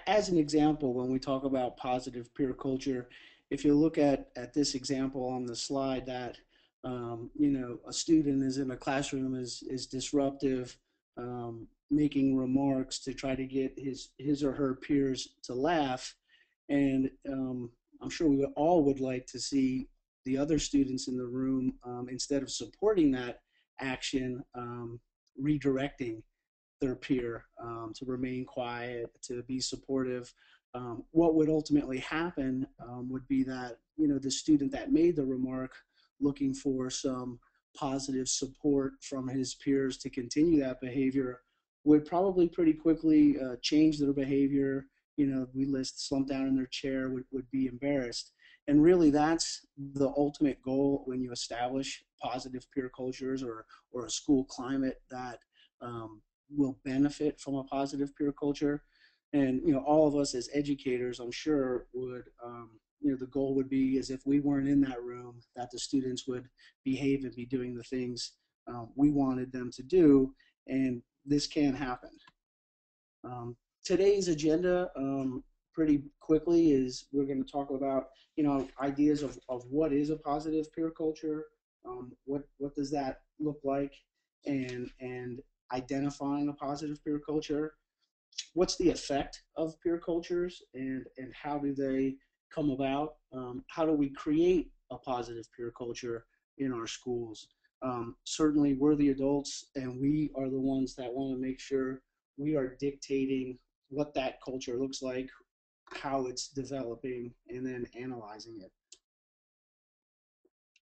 As an example, when we talk about positive peer culture, if you look at this example on the slide that, a student is in a classroom is disruptive, making remarks to try to get his or her peers to laugh. And I'm sure we all would like to see the other students in the room, instead of supporting that action, redirecting their peer, to remain quiet, to be supportive. What would ultimately happen, would be that the student that made the remark, looking for some positive support from his peers to continue that behavior, would probably pretty quickly change their behavior. We list slump down in their chair, would be embarrassed. And really, that's the ultimate goal when you establish positive peer cultures, or a school climate that will benefit from a positive peer culture. And all of us as educators, I'm sure, would, the goal would be, as if we weren't in that room, that the students would behave and be doing the things we wanted them to do. And this can happen. Today's agenda, pretty quickly, is we're going to talk about ideas of what is a positive peer culture, what does that look like, and identifying a positive peer culture, what's the effect of peer cultures, and how do they come about, how do we create a positive peer culture in our schools. Certainly we're the adults, and we are the ones that want to make sure we are dictating what that culture looks like, how it's developing, and then analyzing it.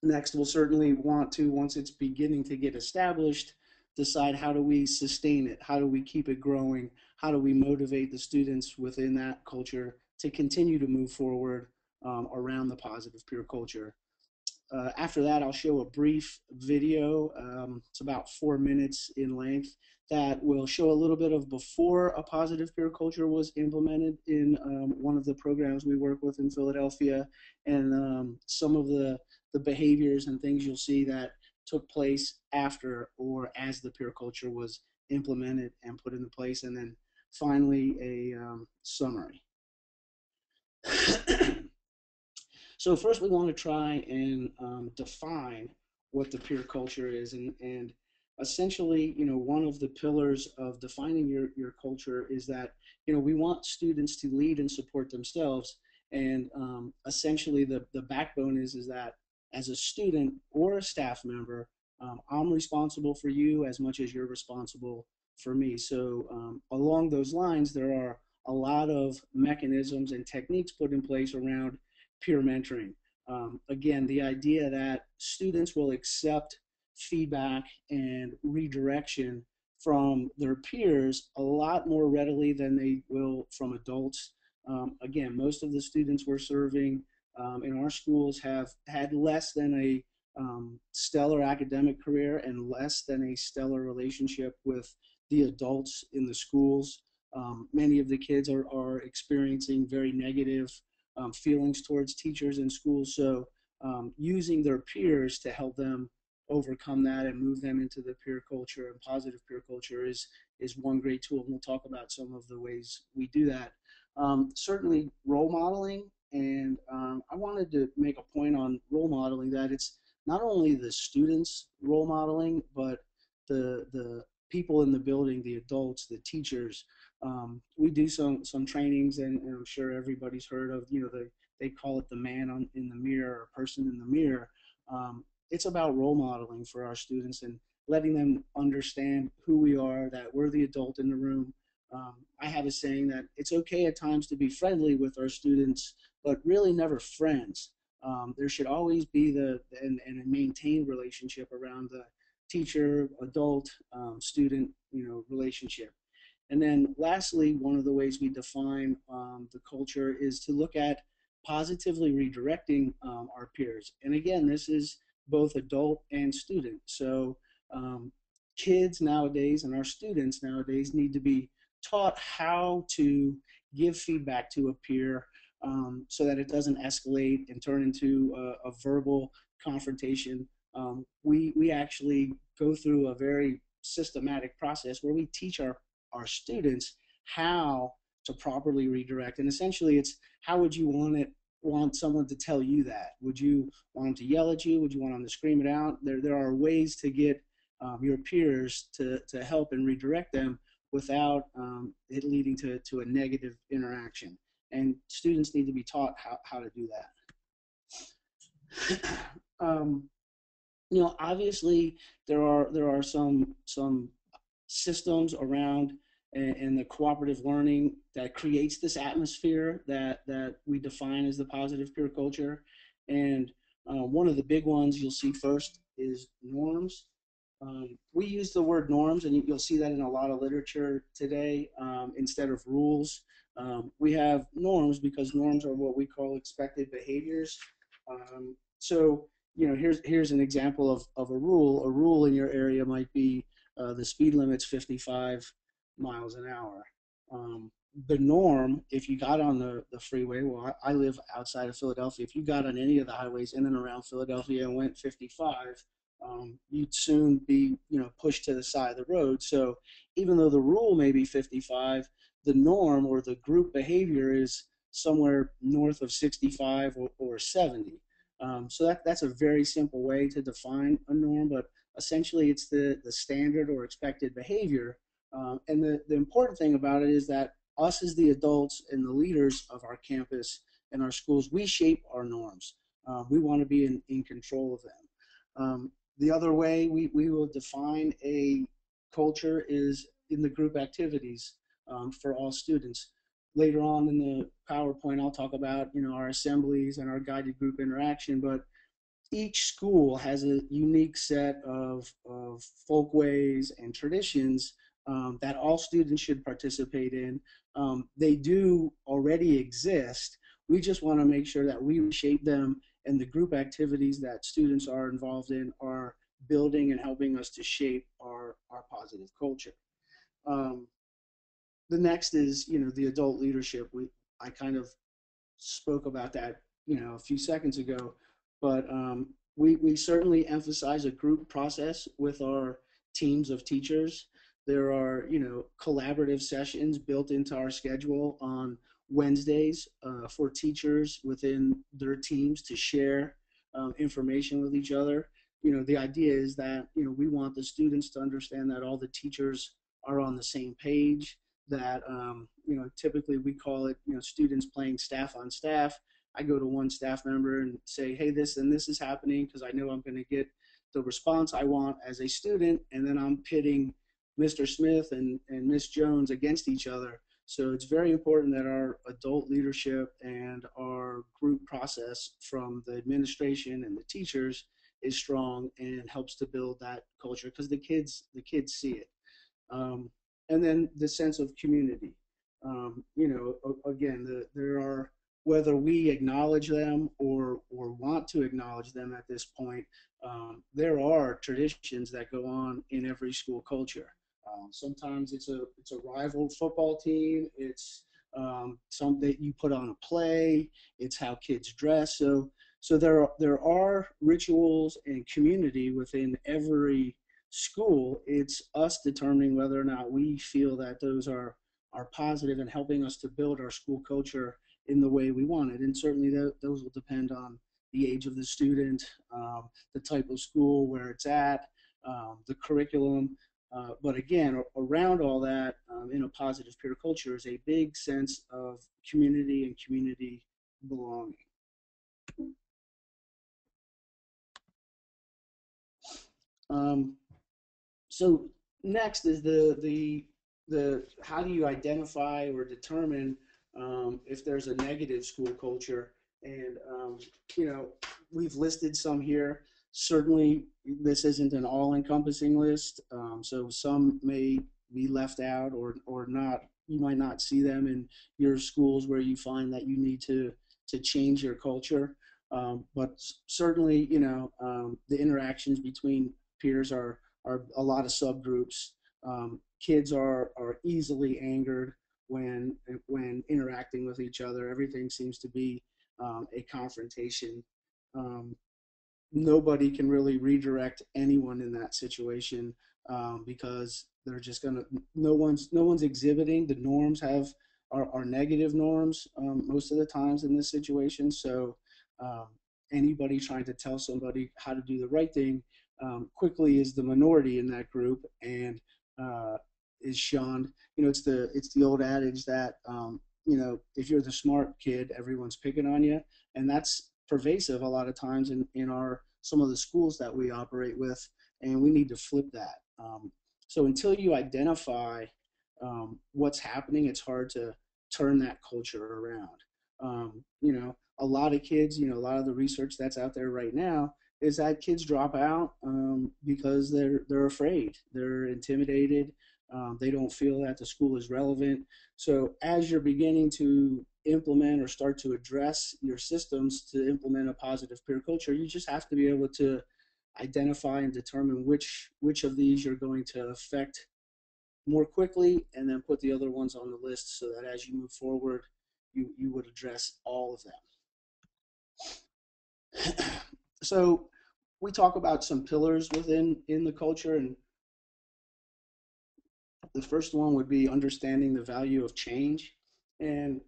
Next, we'll certainly want to, once it's beginning to get established, decide how do we sustain it, how do we keep it growing, how do we motivate the students within that culture to continue to move forward, around the positive peer culture. After that, I'll show a brief video. It's about 4 minutes in length, that will show a little bit of before a positive peer culture was implemented in one of the programs we work with in Philadelphia, and some of the behaviors and things you'll see that took place after or as the peer culture was implemented and put into place, and then finally a summary. So first, we want to try and define what the peer culture is, and essentially, one of the pillars of defining your culture is that, we want students to lead and support themselves, and essentially the backbone is that as a student or a staff member, I'm responsible for you as much as you're responsible for me. So along those lines, there are a lot of mechanisms and techniques put in place around peer mentoring. Again, the idea that students will accept feedback and redirection from their peers a lot more readily than they will from adults. Again, most of the students we're serving in our schools have had less than a stellar academic career and less than a stellar relationship with the adults in the schools. Many of the kids are experiencing very negative feelings towards teachers in schools. So using their peers to help them overcome that and move them into the peer culture and positive peer culture is one great tool. And we'll talk about some of the ways we do that. Certainly role modeling, and I wanted to make a point on role modeling, that it's not only the students role modeling, but the people in the building, the adults, the teachers. We do some trainings, and I'm sure everybody's heard of, they call it the man in the mirror, or person in the mirror. It's about role modeling for our students and letting them understand who we are, that we're the adult in the room. I have a saying that it's okay at times to be friendly with our students, but really never friends. There should always be and a maintained relationship around the teacher, adult, student, relationship. And then lastly, one of the ways we define the culture is to look at positively redirecting our peers. And again, this is both adult and student. So kids nowadays and our students nowadays need to be taught how to give feedback to a peer, so that it doesn't escalate and turn into a verbal confrontation. We actually go through a very systematic process where we teach our students how to properly redirect. And essentially, it's how would you want someone to tell you that? Would you want them to yell at you? Would you want them to scream it out? There are ways to get your peers to help and redirect them without it leading to a negative interaction. And students need to be taught how to do that. um, Obviously there are some systems around and the cooperative learning that creates this atmosphere that we define as the positive peer culture. And one of the big ones you'll see first is norms. We use the word norms, and you'll see that in a lot of literature today instead of rules. We have norms because norms are what we call expected behaviors. So, here's an example of a rule. A rule in your area might be the speed limit's 55 miles an hour. The norm, if you got on the freeway, well, I live outside of Philadelphia. If you got on any of the highways in and around Philadelphia and went 55, you'd soon be, pushed to the side of the road. So even though the rule may be 55, the norm or the group behavior is somewhere north of 65 or 70. So that's a very simple way to define a norm, but essentially it's the standard or expected behavior. And the important thing about it is that us as the adults and the leaders of our campus and our schools, we shape our norms. We want to be in control of them. The other way we will define a culture is in the group activities for all students. Later on in the PowerPoint, I'll talk about our assemblies and our guided group interaction, but each school has a unique set of folkways and traditions that all students should participate in. They do already exist. We just want to make sure that we shape them, and the group activities that students are involved in are building and helping us to shape our positive culture. Um, the next is, the adult leadership. I kind of spoke about that, a few seconds ago, but we certainly emphasize a group process with our teams of teachers. There are, collaborative sessions built into our schedule on Wednesdays for teachers within their teams to share information with each other. The idea is that, we want the students to understand that all the teachers are on the same page, that typically we call it students playing staff on staff. I go to one staff member and say, hey, this and this is happening, because I know I'm going to get the response I want as a student, and then I'm pitting Mr. Smith and Miss Jones against each other. So it's very important that our adult leadership and our group process from the administration and the teachers is strong and helps to build that culture, because the kids see it. Um, and then the sense of community. Again, there are, whether we acknowledge them or want to acknowledge them at this point, there are traditions that go on in every school culture. Sometimes it's a rival football team. It's something you put on a play. It's how kids dress. So there are rituals and community within every school. It's us determining whether or not we feel that those are positive and helping us to build our school culture in the way we want it. And certainly those will depend on the age of the student, the type of school, where it's at, the curriculum. But again, around all that, in a positive peer culture is a big sense of community and community belonging. Um, so next is the how do you identify or determine if there's a negative school culture? And you know, we've listed some here. Certainly, this isn't an all-encompassing list, so some may be left out or not. You might not see them in your schools where you find that you need to change your culture. But certainly, the interactions between peers are a lot of subgroups. Kids are easily angered when interacting with each other. Everything seems to be a confrontation. Um, Nobody can really redirect anyone in that situation. because they're just gonna no one's exhibiting the norms are negative norms most of the times in this situation. So um, anybody trying to tell somebody how to do the right thing quickly is the minority in that group and uh, is shunned. It's the old adage that if you're the smart kid, everyone's picking on you, and that's pervasive a lot of times in our some of the schools that we operate with, and we need to flip that. So until you identify what's happening, it's hard to turn that culture around. A lot of kids, a lot of the research that's out there right now is that kids drop out because they're afraid, they're intimidated, they don't feel that the school is relevant. So as you're beginning to implement or start to address your systems to implement a positive peer culture, you just have to be able to identify and determine which of these you're going to affect more quickly, and then put the other ones on the list so that as you move forward, you would address all of them. So we talk about some pillars within in the culture, and the first one would be understanding the value of change. And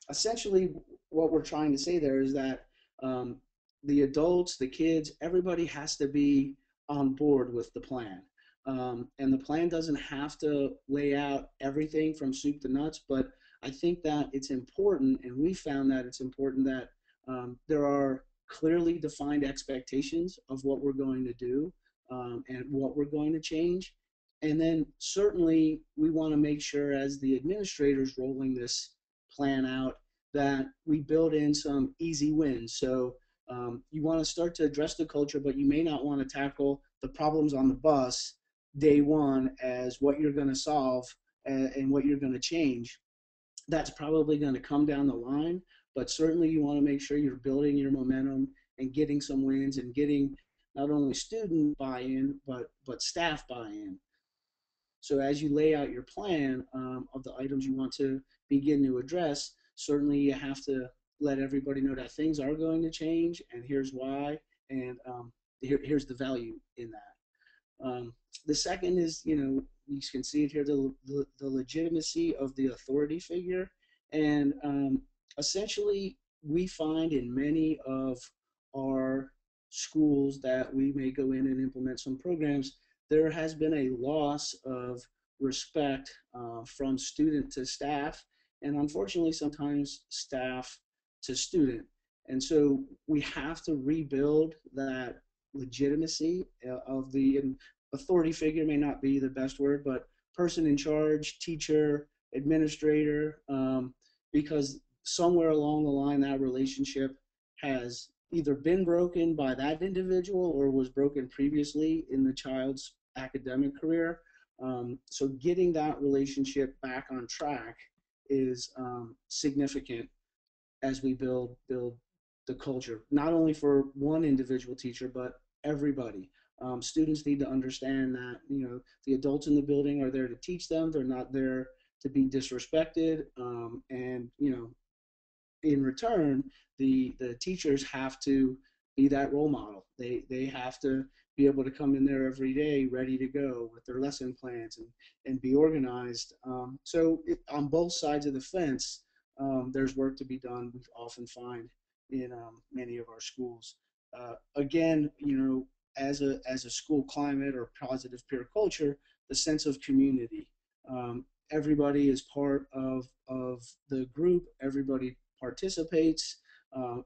essentially, what we're trying to say there is that um, the adults, the kids, everybody has to be on board with the plan. And the plan doesn't have to lay out everything from soup to nuts, but I think that it's important, and we found that it's important that there are clearly defined expectations of what we're going to do and what we're going to change. And then certainly we want to make sure as the administrators rolling this plan out that we build in some easy wins. So you want to start to address the culture, but you may not want to tackle the problems on the bus day one as what you're going to solve and what you're going to change. That's probably going to come down the line, but certainly you want to make sure you're building your momentum and getting some wins and getting not only student buy-in but staff buy-in. So as you lay out your plan of the items you want to begin to address, certainly you have to let everybody know that things are going to change, and here's why, and here's the value in that. The second is, you can see it here, the legitimacy of the authority figure. And essentially, we find in many of our schools that we may go in and implement some programs, there has been a loss of respect from student to staff, and unfortunately, sometimes staff to student. And so we have to rebuild that legitimacy of the authority figure may not be the best word, but person in charge, teacher, administrator, because somewhere along the line that relationship has either been broken by that individual or was broken previously in the child's academic career. So getting that relationship back on track is significant as we build the culture, not only for one individual teacher, but everybody. Students need to understand that the adults in the building are there to teach them. They're not there to be disrespected, and in return, the teachers have to be that role model. They have to be able to come in there every day ready to go with their lesson plans and be organized. On both sides of the fence, there's work to be done. We often find in many of our schools. Again, as a school climate or positive peer culture, the sense of community. Everybody is part of the group. Everybody participates.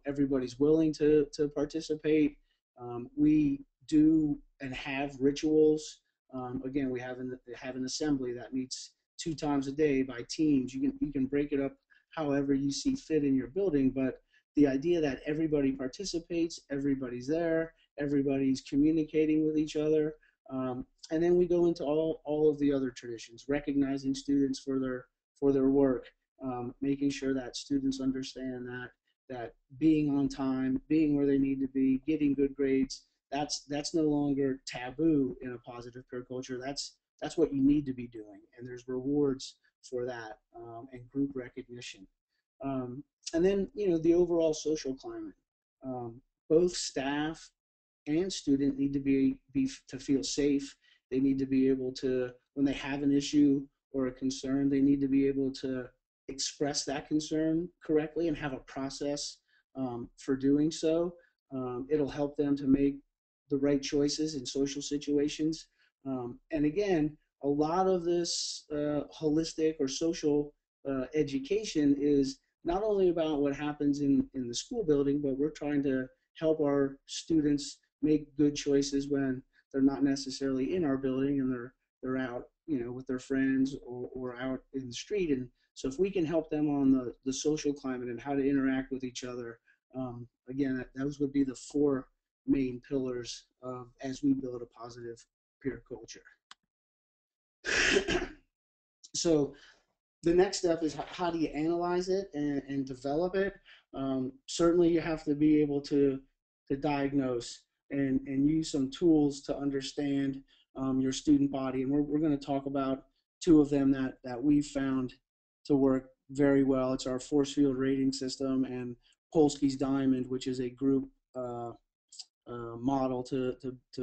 Everybody's willing to participate. We do and have rituals. Again, we have an assembly that meets 2 times a day by teams. You can break it up however you see fit in your building, but the idea that everybody participates, everybody's there, everybody's communicating with each other, and then we go into all of the other traditions, recognizing students for their work, making sure that students understand that being on time, being where they need to be, getting good grades, that's no longer taboo in a positive peer culture. That's what you need to be doing, and there's rewards for that, and group recognition. And then the overall social climate. Both staff and student need to be to feel safe They need to be able to, when they have an issue or a concern, they need to be able to express that concern correctly and have a process for doing so. It'll help them to make the right choices in social situations. And again, a lot of this holistic or social education is not only about what happens in the school building, but we're trying to help our students make good choices when they're not necessarily in our building and they're out, with their friends or out in the street. And so if we can help them on the social climate and how to interact with each other, again, those would be the four main pillars of as we build a positive peer culture. So the next step is how do you analyze it and develop it. Certainly you have to be able to diagnose and use some tools to understand your student body, and we're going to talk about two of them that we've found to work very well. It's our force field rating system and Polsky's diamond, which is a group model to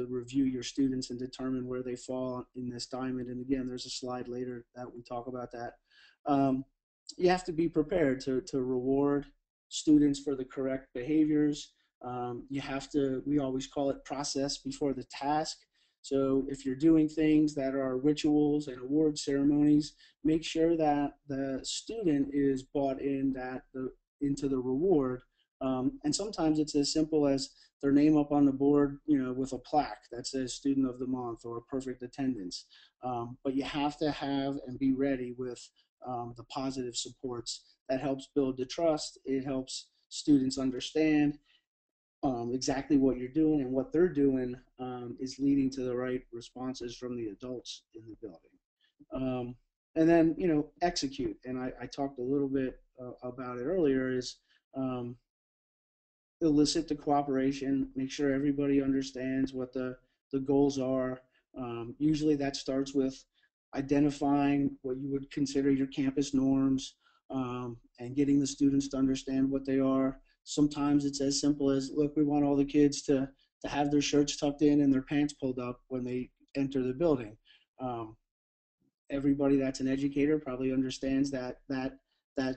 review your students and determine where they fall in this diamond. And again, there's a slide later that we talk about that. You have to be prepared to reward students for the correct behaviors. You have to, we always call it process before the task. So if you're doing things that are rituals and award ceremonies, make sure that the student is bought in into the reward. And sometimes it's as simple as their name up on the board, with a plaque that says student of the month or perfect attendance. But you have to have and be ready with the positive supports. That helps build the trust. It helps students understand exactly what you're doing, and what they're doing is leading to the right responses from the adults in the building. And then, execute. And I talked a little bit about it earlier, is elicit the cooperation, make sure everybody understands what the goals are. Usually that starts with identifying what you would consider your campus norms, and getting the students to understand what they are. Sometimes it's as simple as, look, we want all the kids to have their shirts tucked in and their pants pulled up when they enter the building. Everybody that's an educator probably understands that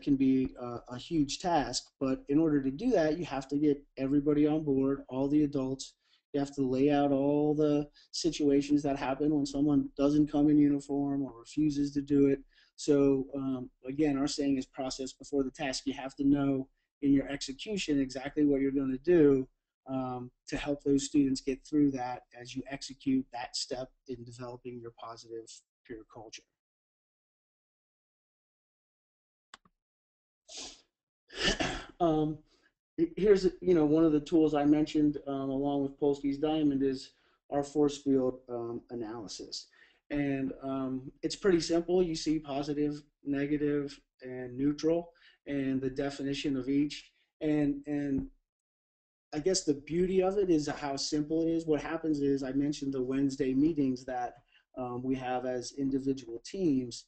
can be a huge task. But in order to do that, you have to get everybody on board, all the adults. You have to lay out all the situations that happen when someone doesn't come in uniform or refuses to do it. So again, our saying is process before the task. You have to know in your execution exactly what you're going to do to help those students get through that as you execute that step in developing your positive peer culture. um, Here's one of the tools I mentioned along with Polsky's diamond is our force field analysis, and it's pretty simple. You see positive, negative, and neutral, and the definition of each, and I guess the beauty of it is how simple it is. What happens is, I mentioned the Wednesday meetings that we have as individual teams.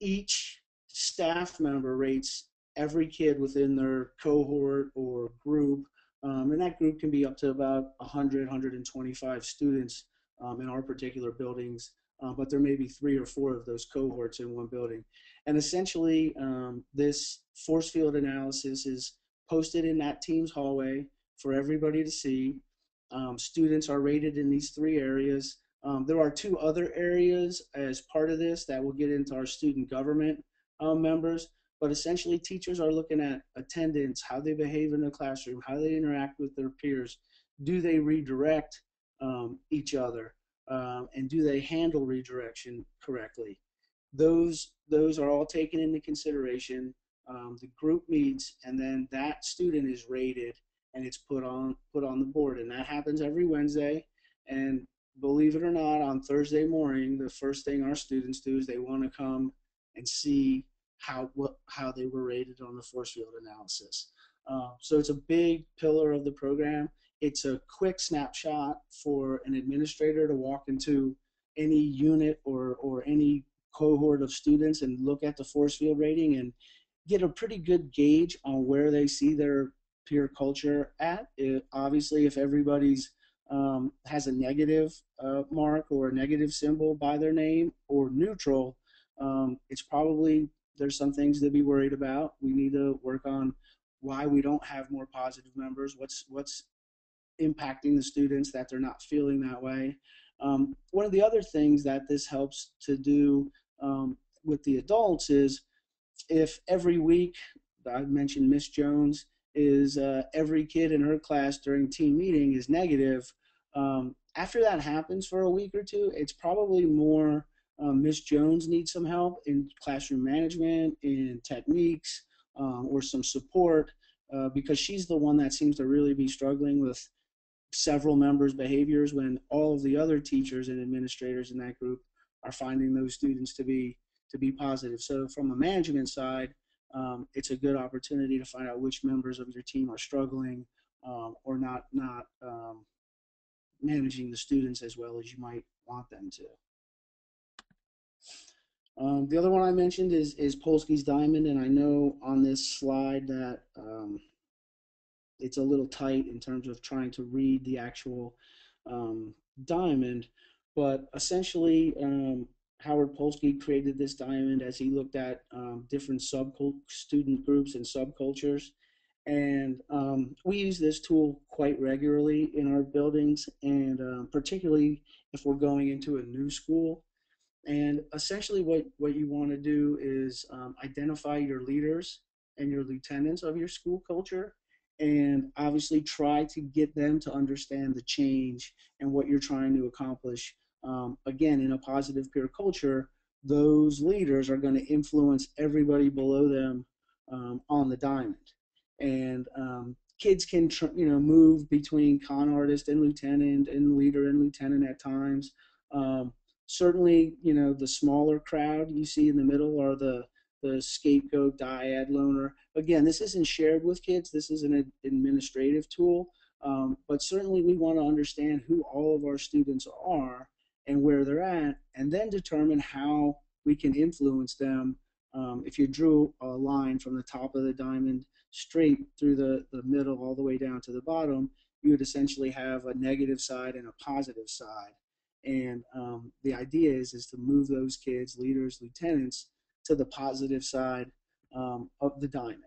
Each staff member rates every kid within their cohort or group, and that group can be up to about 100, 125 students in our particular buildings, but there may be 3 or 4 of those cohorts in one building. And essentially, this force field analysis is posted in that team's hallway for everybody to see. Students are rated in these 3 areas. There are 2 other areas as part of this that will get into our student government members, but essentially teachers are looking at attendance, how they behave in the classroom, how they interact with their peers, do they redirect each other, and do they handle redirection correctly. Those are all taken into consideration. The group meets, and then that student is rated and it's put on the board, and that happens every Wednesday. And believe it or not, on Thursday morning, the first thing our students do is they want to come and see how they were rated on the force field analysis. So it's a big pillar of the program. It's a quick snapshot for an administrator to walk into any unit or any cohort of students and look at the force field rating and get a pretty good gauge on where they see their peer culture at. Obviously, if everybody's has a negative mark or a negative symbol by their name or neutral, it's probably there's some things to be worried about. We need to work on why we don't have more positive members. What's impacting the students that they're not feeling that way. One of the other things that this helps to do with the adults is if every week, I mentioned Miss Jones, is every kid in her class during team meeting is negative, after that happens for a week or two, it's probably more Miss Jones needs some help in classroom management, in techniques, or some support, because she's the one that seems to really be struggling with several members' behaviors when all of the other teachers and administrators in that group are finding those students to be positive. So from a management side, it's a good opportunity to find out which members of your team are struggling or not managing the students as well as you might want them to. The other one I mentioned is Polsky's Diamond, and I know on this slide that it's a little tight in terms of trying to read the actual diamond, but essentially Howard Polsky created this diamond as he looked at different student groups and subcultures. And we use this tool quite regularly in our buildings, and particularly if we're going into a new school. And essentially, what you want to do is identify your leaders and your lieutenants of your school culture, and obviously try to get them to understand the change and what you're trying to accomplish. Again, in a positive peer culture, those leaders are going to influence everybody below them on the diamond. And kids can move between con artist and lieutenant and leader and lieutenant at times. Um, Certainly, the smaller crowd you see in the middle are the scapegoat, dyad, loner. Again, this isn't shared with kids. This is an administrative tool, but certainly we want to understand who all of our students are and where they're at, and then determine how we can influence them. If you drew a line from the top of the diamond straight through the middle all the way down to the bottom, you would essentially have a negative side and a positive side. And the idea is to move those kids, leaders, lieutenants, to the positive side of the diamond.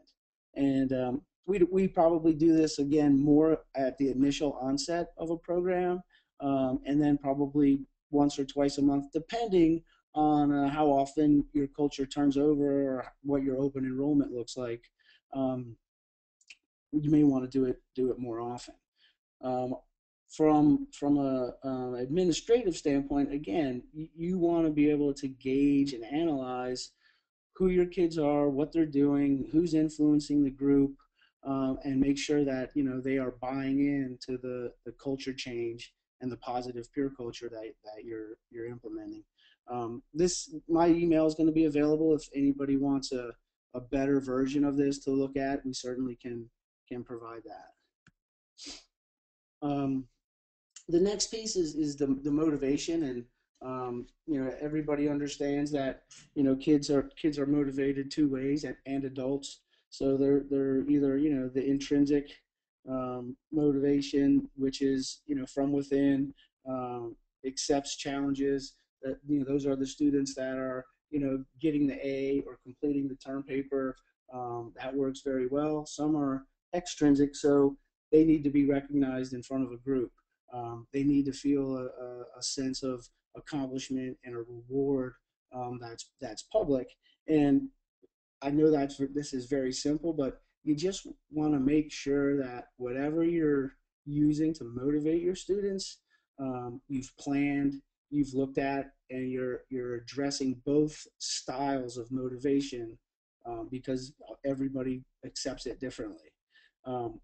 And we probably do this again more at the initial onset of a program, and then probably once or twice a month, depending on how often your culture turns over or what your open enrollment looks like. Um, you may want to do it more often. Um, from a administrative standpoint, again, you want to be able to gauge and analyze who your kids are, what they're doing, who's influencing the group, and make sure that they are buying into the culture change and the positive peer culture that you're implementing. This my email is going to be available if anybody wants a better version of this to look at. We certainly can provide that. Um, the next piece is the motivation, and everybody understands that kids are motivated two ways, and adults. So they're either the intrinsic motivation, which is from within, accepts challenges. That those are the students that are getting the A or completing the term paper. That works very well. Some are extrinsic, so they need to be recognized in front of a group. They need to feel a sense of accomplishment and a reward that's public. And I know this is very simple, but you just want to make sure that whatever you're using to motivate your students, you've planned, you've looked at, and you're addressing both styles of motivation, because everybody accepts it differently.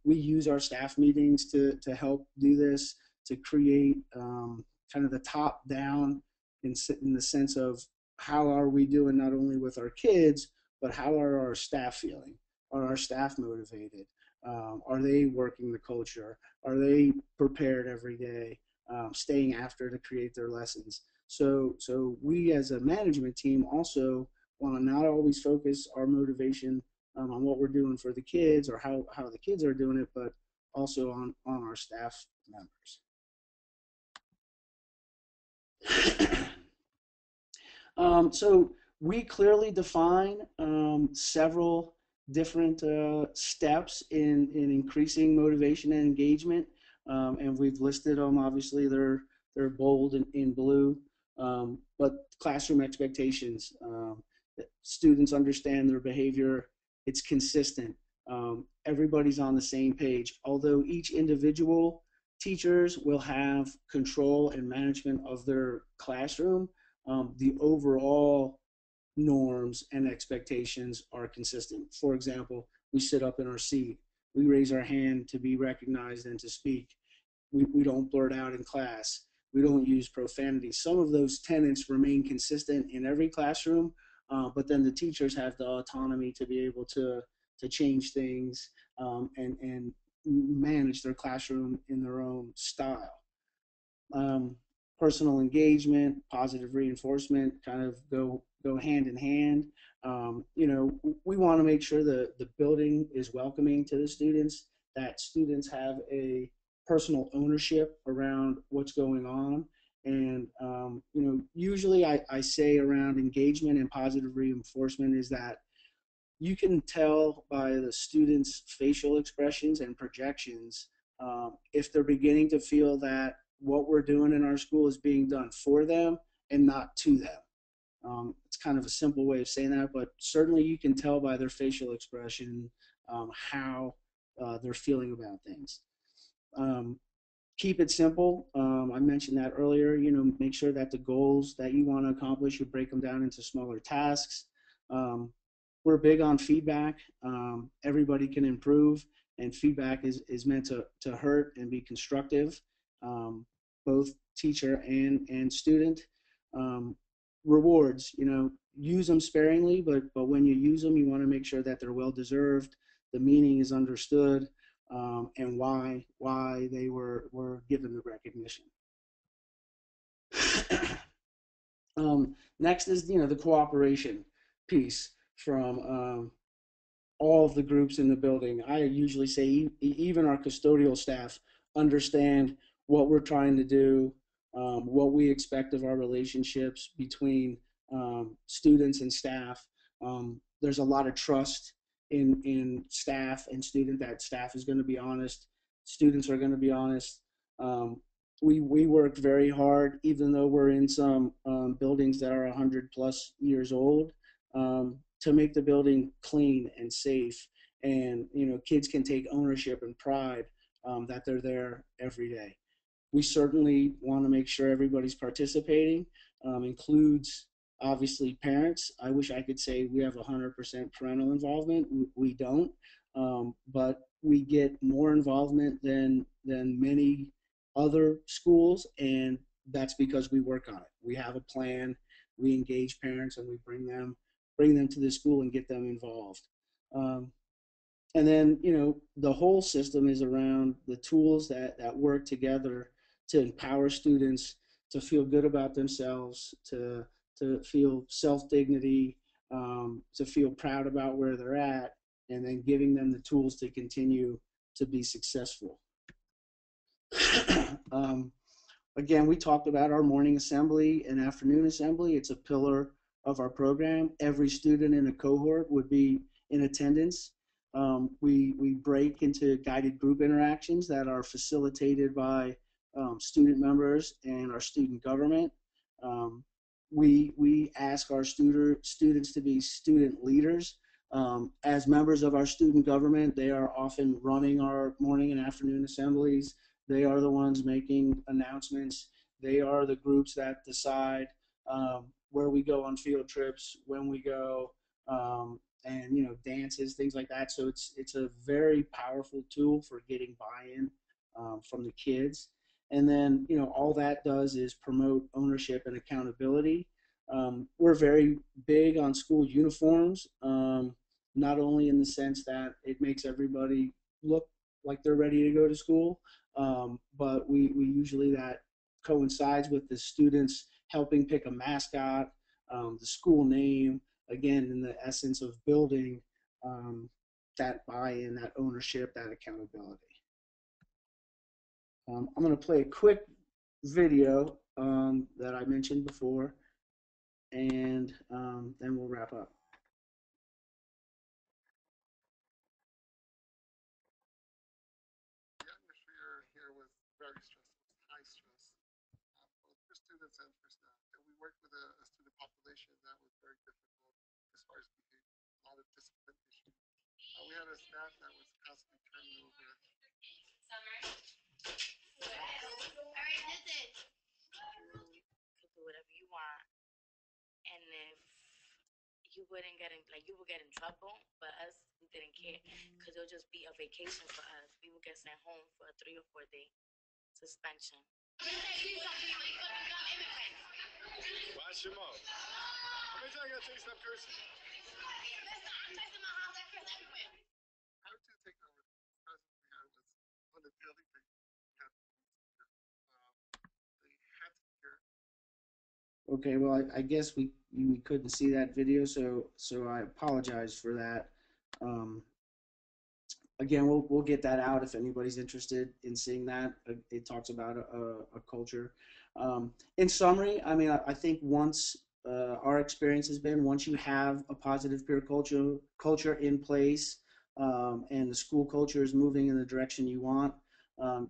We use our staff meetings to help do this, to create kind of the top down in the sense of how are we doing not only with our kids, but how are our staff feeling? Are our staff motivated? Are they working the culture? Are they prepared every day, staying after to create their lessons? So we as a management team also want to not always focus our motivation on what we're doing for the kids or how the kids are doing it, but also on our staff members. So we clearly define several different steps in increasing motivation and engagement, and we've listed them. Obviously, they're bold in blue, but classroom expectations. Students understand their behavior. It's consistent. Everybody's on the same page. Although each individual teachers will have control and management of their classroom, the overall norms and expectations are consistent. For example, we sit up in our seat, we raise our hand to be recognized and to speak, we don't blurt out in class, we don't use profanity. Some of those tenets remain consistent in every classroom, but then the teachers have the autonomy to be able to change things, and manage their classroom in their own style. um, Personal engagement, positive reinforcement kind of go hand in hand. We want to make sure the building is welcoming to the students, that students have a personal ownership around what's going on. And usually I say around engagement and positive reinforcement is that you can tell by the students' facial expressions and projections, if they're beginning to feel that what we're doing in our school is being done for them and not to them. It's kind of a simple way of saying that, but certainly you can tell by their facial expression how they're feeling about things. Um, Keep it simple. I mentioned that earlier. Make sure that the goals that you want to accomplish, you break them down into smaller tasks. Um, we're big on feedback. Everybody can improve, and feedback is meant to hurt and be constructive, um, both teacher and student. Um, Rewards, use them sparingly, but when you use them, you want to make sure that they're well deserved. The meaning is understood, and why they were given the recognition. Next is the cooperation piece from all of the groups in the building. I usually say even our custodial staff understand what we're trying to do, what we expect of our relationships between students and staff. There's a lot of trust in staff and student, that staff is going to be honest, students are going to be honest. Um, we work very hard, even though we're in some buildings that are 100+ years old, to make the building clean and safe, and kids can take ownership and pride, that they're there every day. We certainly want to make sure everybody's participating, includes obviously parents. I wish I could say we have 100% parental involvement. We don't, but we get more involvement than many other schools, and that's because we work on it. We have a plan, we engage parents, and we bring them to the school and get them involved. Um, and then the whole system is around the tools that work together to empower students to feel good about themselves, to feel self-dignity, to feel proud about where they're at, and then giving them the tools to continue to be successful. um, Again, we talked about our morning assembly and afternoon assembly. It's a pillar of our program. Every student in a cohort would be in attendance. We break into guided group interactions that are facilitated by student members and our student government. Um, we ask our students to be student leaders. As members of our student government, they are often running our morning and afternoon assemblies. They are the ones making announcements. They are the groups that decide where we go on field trips, when we go, and dances, things like that. So it's a very powerful tool for getting buy-in from the kids. And then all that does is promote ownership and accountability. We're very big on school uniforms, not only in the sense that it makes everybody look like they're ready to go to school, but we usually, that coincides with the students helping pick a mascot, the school name, again, in the essence of building that buy-in, that ownership, that accountability. I'm going to play a quick video that I mentioned before, and then we'll wrap up. Could do whatever you want, and if you wouldn't get in, like you would get in trouble, but us we didn't care because it'll just be a vacation for us. We would get sent home for a 3 or 4 day suspension. Watch your mouth. How many times I gotta tell you stop cursing? Okay, well, I guess we couldn't see that video, so I apologize for that. Um, Again, we'll get that out if anybody's interested in seeing that. It talks about a culture. In summary, I mean, I think once our experience has been once you have a positive peer culture in place, and the school culture is moving in the direction you want,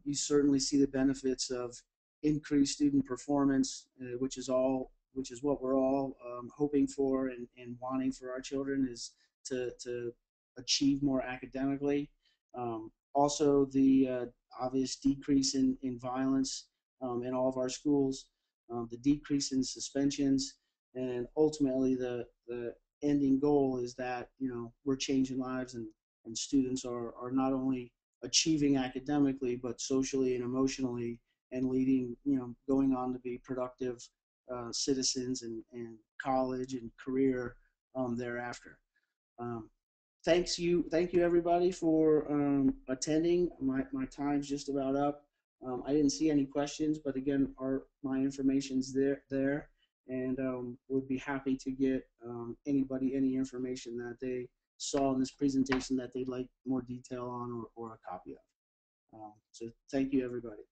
you certainly see the benefits of increased student performance, which is what we're all hoping for and wanting for our children is to achieve more academically. Also, the obvious decrease in violence in all of our schools, the decrease in suspensions, and ultimately the ending goal is that we're changing lives and students are not only achieving academically but socially and emotionally and leading going on to be productive citizens and college and career thereafter. Um, thank you everybody for attending. My time's just about up. I didn't see any questions, but again, my information's there, and would be happy to get anybody any information that they saw in this presentation that they'd like more detail on or a copy of. So thank you everybody.